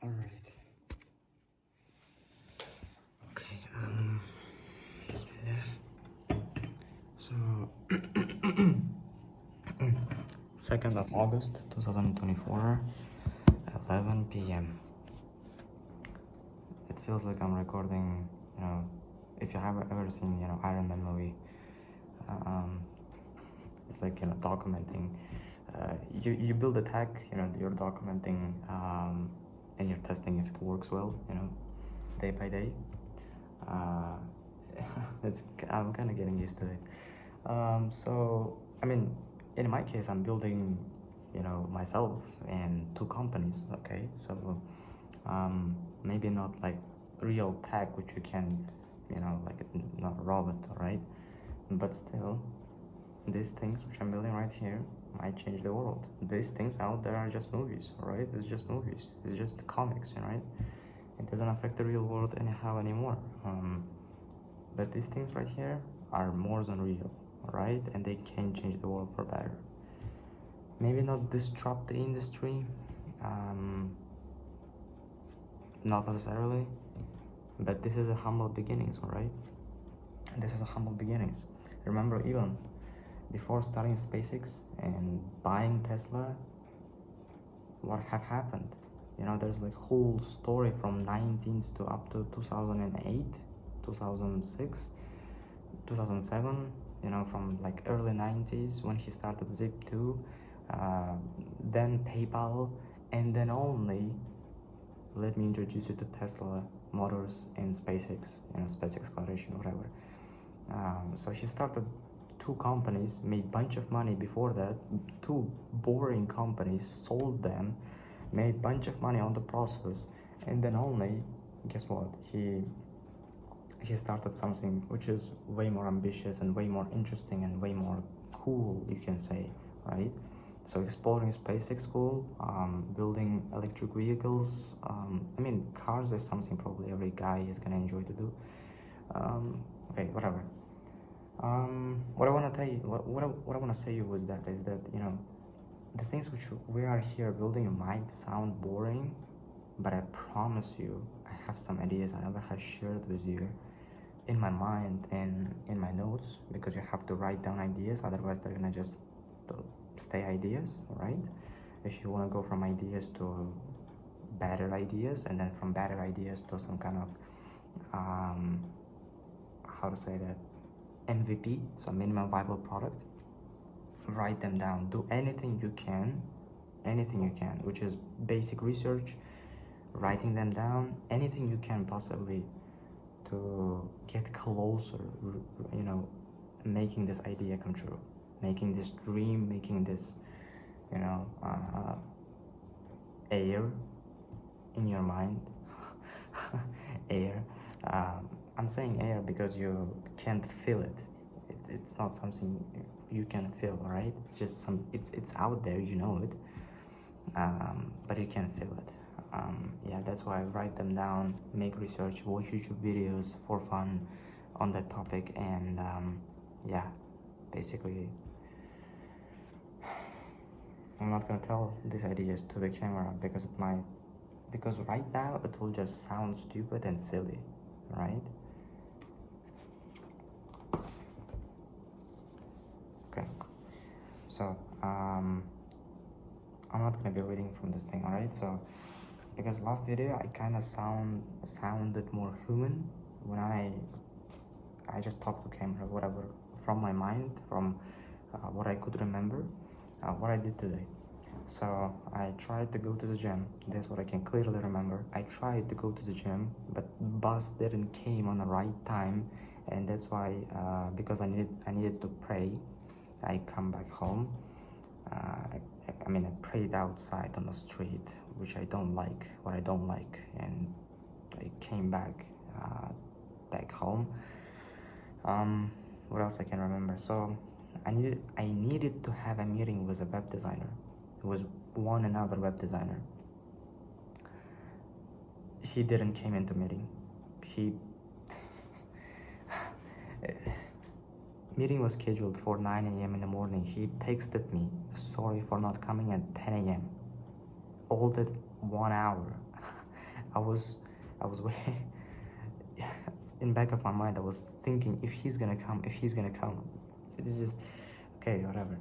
All right. Okay. Bismillah. So, 2nd of August 2024, 11 p.m. It feels like I'm recording, if you have ever seen, Iron Man movie, um, it's like, documenting. You build a tech, you're documenting, and you're testing if it works well, day by day. I'm kind of getting used to it. So, I mean, in my case, I'm building, myself and 2 companies. Okay, so maybe not like real tech, which you can, like not a robot, right? But still, these things which I'm building right here might change the world. These things out there are just movies, right? It's just movies. It's just comics, right? It doesn't affect the real world anyhow anymore. But these things right here are more than real, right? And they can change the world for better. Maybe not disrupt the industry, not necessarily, but this is a humble beginnings, right? This is a humble beginnings. Remember, Elon, before starting SpaceX and buying Tesla, what have happened? There's like whole story from 19s to up to 2008, 2006, 2007, from like early 90s when he started Zip2, then PayPal, and then only let me introduce you to Tesla Motors and SpaceX, space exploration, whatever. So he started 2 companies, made bunch of money before that, 2 boring companies, sold them, made bunch of money on the process, and then only, guess what, he started something which is way more ambitious and way more interesting and way more cool, you can say, right? So exploring space is cool, building electric vehicles, I mean, cars is something probably every guy is gonna enjoy to do. Okay, whatever. What I want to tell you, what I want to say you was that is that, the things which we are here building might sound boring, but I promise you, I have some ideas I never have shared with you in my mind and in my notes, because you have to write down ideas, otherwise they're gonna just stay ideas, right? If you want to go from ideas to better ideas, and then from better ideas to some kind of how to say that, MVP, so minimum viable product, write them down. Do anything you can, which is basic research, writing them down, anything you can possibly to get closer, making this idea come true, making this dream, making this, air in your mind. Air. I'm saying air because you can't feel it. It's not something you can feel, right? It's just it's out there, you know it, but you can't feel it. Yeah, that's why I write them down, make research, watch YouTube videos for fun on that topic, and yeah, basically, I'm not gonna tell these ideas to the camera because right now it will just sound stupid and silly, right? Okay, so I'm not gonna be reading from this thing, alright? So because last video I kind of sounded more human when I just talked to camera, whatever, from my mind, from what I could remember, what I did today. So I tried to go to the gym. That's what I can clearly remember. I tried to go to the gym, but bus didn't came on the right time, and that's why because I needed to pray, I come back home. I mean, I prayed outside on the street, which I don't like, and I came back home. What else I can remember? So I needed to have a meeting with a web designer. It was another web designer. He didn't came into meeting. Meeting was scheduled for 9 a.m. in the morning. He texted me, sorry for not coming at 10 a.m. All that 1 hour. I was way in back of my mind. I was thinking if he's gonna come, if he's gonna come. So this is okay, whatever.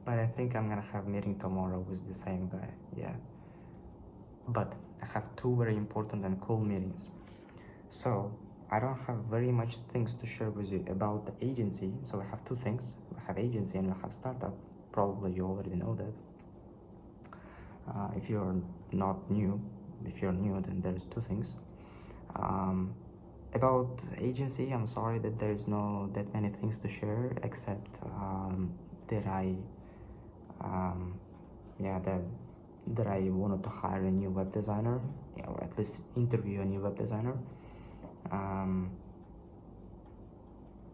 But I think I'm gonna have meeting tomorrow with the same guy. Yeah. But I have two very important and cool meetings. So I don't have very much things to share with you about the agency. So I have two things. We have agency and we have startup. Probably you already know that. If you're not new, if you're new, then there's two things. About agency, I'm sorry that there's no that many things to share, except that I that I wanted to hire a new web designer, or at least interview a new web designer.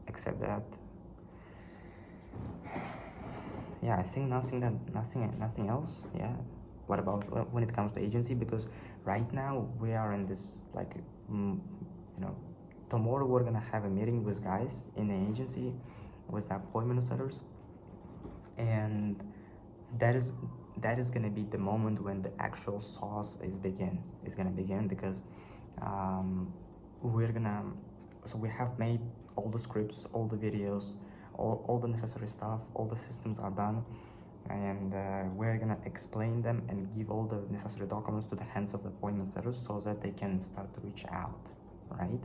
Except that, yeah, I think nothing else. Yeah. What about when it comes to agency? Because right now we are in this like, tomorrow we're gonna have a meeting with guys in the agency, with the appointment setters, and that is gonna be the moment when the actual sauce is gonna begin, because we have made all the scripts, all the videos, all the necessary stuff, all the systems are done, and we're gonna explain them and give all the necessary documents to the hands of the appointment setters so that they can start to reach out, right?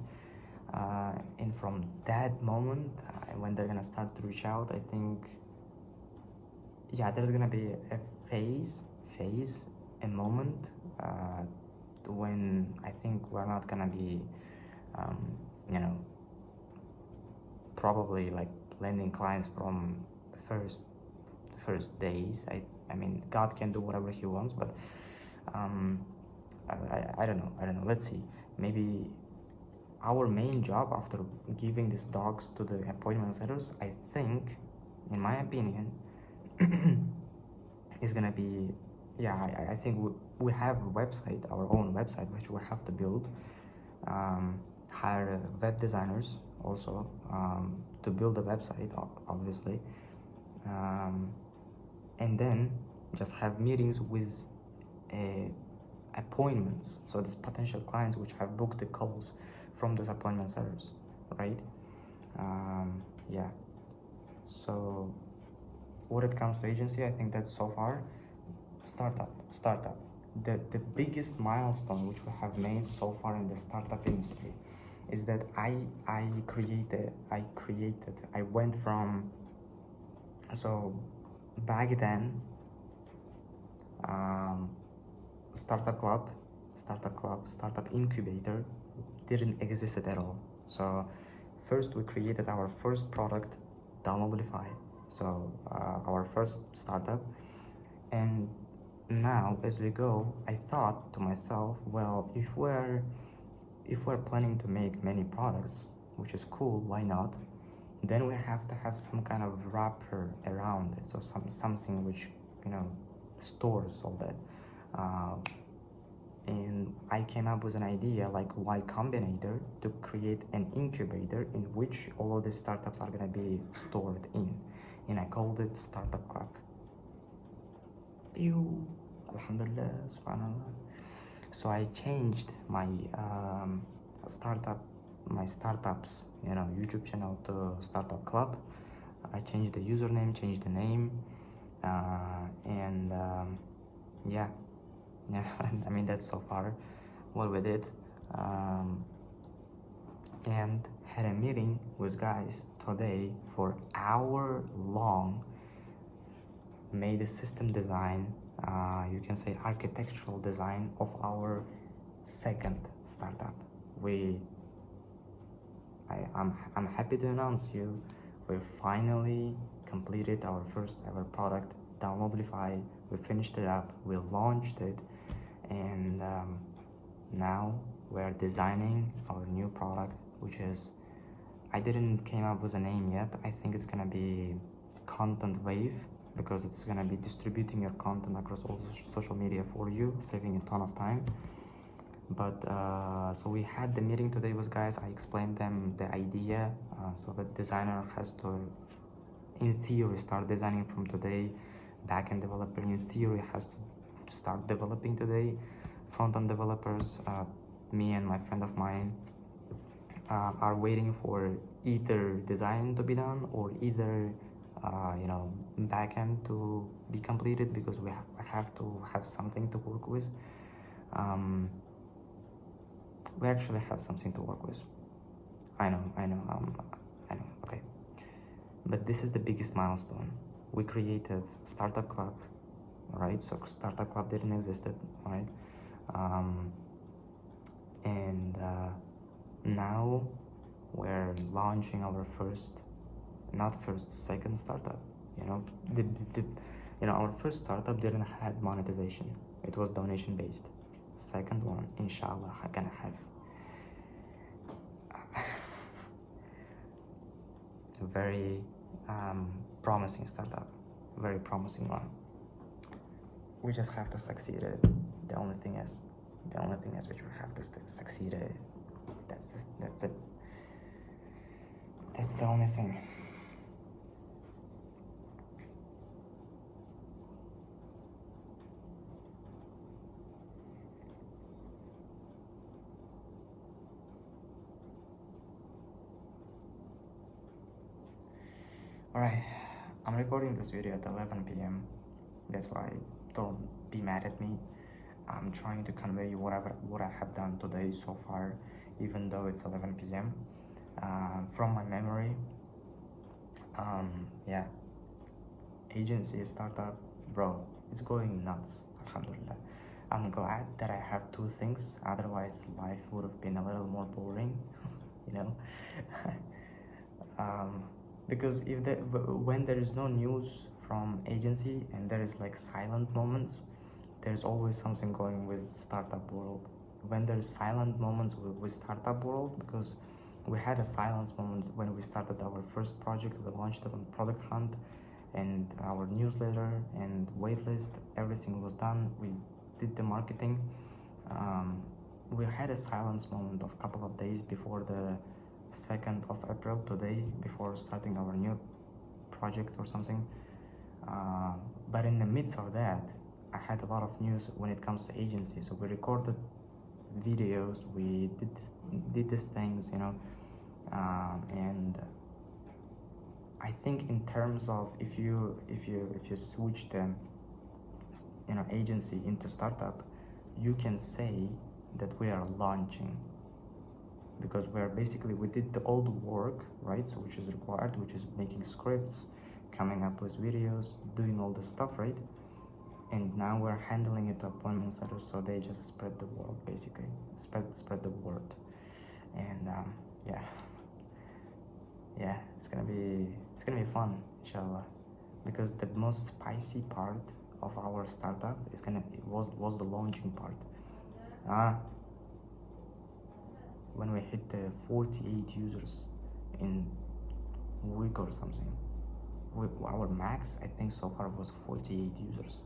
And from that moment, when they're gonna start to reach out, I think, yeah, there's gonna be a phase, a moment when I think we're not gonna be, probably like landing clients from the first days. I mean, God can do whatever He wants, but I don't know. Let's see. Maybe our main job after giving these dogs to the appointment setters, I think, in my opinion, is gonna be, yeah, I think we have a website, our own website, which we have to build. Hire web designers also to build a website, obviously, and then just have meetings with appointments. So these potential clients which have booked the calls from those appointment setters, right? Yeah. So when it comes to agency, I think that's so far. Startup. The biggest milestone which we have made so far in the startup industry is that I went from, so back then, startup incubator didn't exist at all. So first we created our first product, Downloadify, so our first startup. And now as we go, I thought to myself, well, if we're planning to make many products, which is cool, why not? Then we have to have some kind of wrapper around it, so something which stores all that. And I came up with an idea like Y Combinator, to create an incubator in which all of these startups are gonna be stored in, and I called it Startup Club. Alhamdulillah, subhanallah. So I changed my startups YouTube channel to Startup Club. I changed the username, changed the name, and yeah. I mean, that's so far what we did, and had a meeting with guys today for hour long. Made a system design, you can say architectural design of our second startup. I'm happy to announce you, we finally completed our first ever product, Downloadify. We finished it up, we launched it, and now we're designing our new product, which is, I didn't came up with a name yet. I think it's gonna be Content Wave, because it's gonna be distributing your content across all social media for you, saving a ton of time. But so we had the meeting today with guys. I explained them the idea, so the designer has to, in theory, start designing from today. Backend developer, in theory, has to start developing today. Front-end developers, me and my friend of mine, are waiting for either design to be done or either backend to be completed, because we have to have something to work with. We actually have something to work with. I know. Okay, but this is the biggest milestone. We created Startup Club, right? So Startup Club didn't exist, right? And now we're launching our second startup. Our first startup didn't have monetization. It was donation based. Second one, inshallah, gonna have a very promising startup, very promising one. We just have to succeed at it. The only thing is which we have to succeed at it. That's it. That's the only thing. Alright, I'm recording this video at 11 p.m. That's why don't be mad at me. I'm trying to convey you what I have done today so far, even though it's 11 p.m. From my memory, yeah, agency startup, bro, it's going nuts. Alhamdulillah. I'm glad that I have two things, otherwise life would have been a little more boring, because when there is no news from agency and there is like silent moments, there's always something going with startup world. When there's silent moments with startup world, because we had a silence moment when we started our first project. We launched it on Product Hunt, and our newsletter and waitlist, everything was done. We did the marketing. We had a silence moment of a couple of days before the 2nd of April, today, before starting our new project or something. But in the midst of that, I had a lot of news when it comes to agency. So we recorded videos, we did these things, and I think in terms of if you switch the agency into startup, you can say that we are launching, because we did all the work, right? So which is required, which is making scripts, coming up with videos, doing all the stuff, right? And now we're handling it to appointment setters, so they just spread the word, basically spread the word. And yeah, it's gonna be fun, inshallah, because the most spicy part of our startup was the launching part. When we hit the 48 users in a week or something. Our max, I think, so far was 48 users.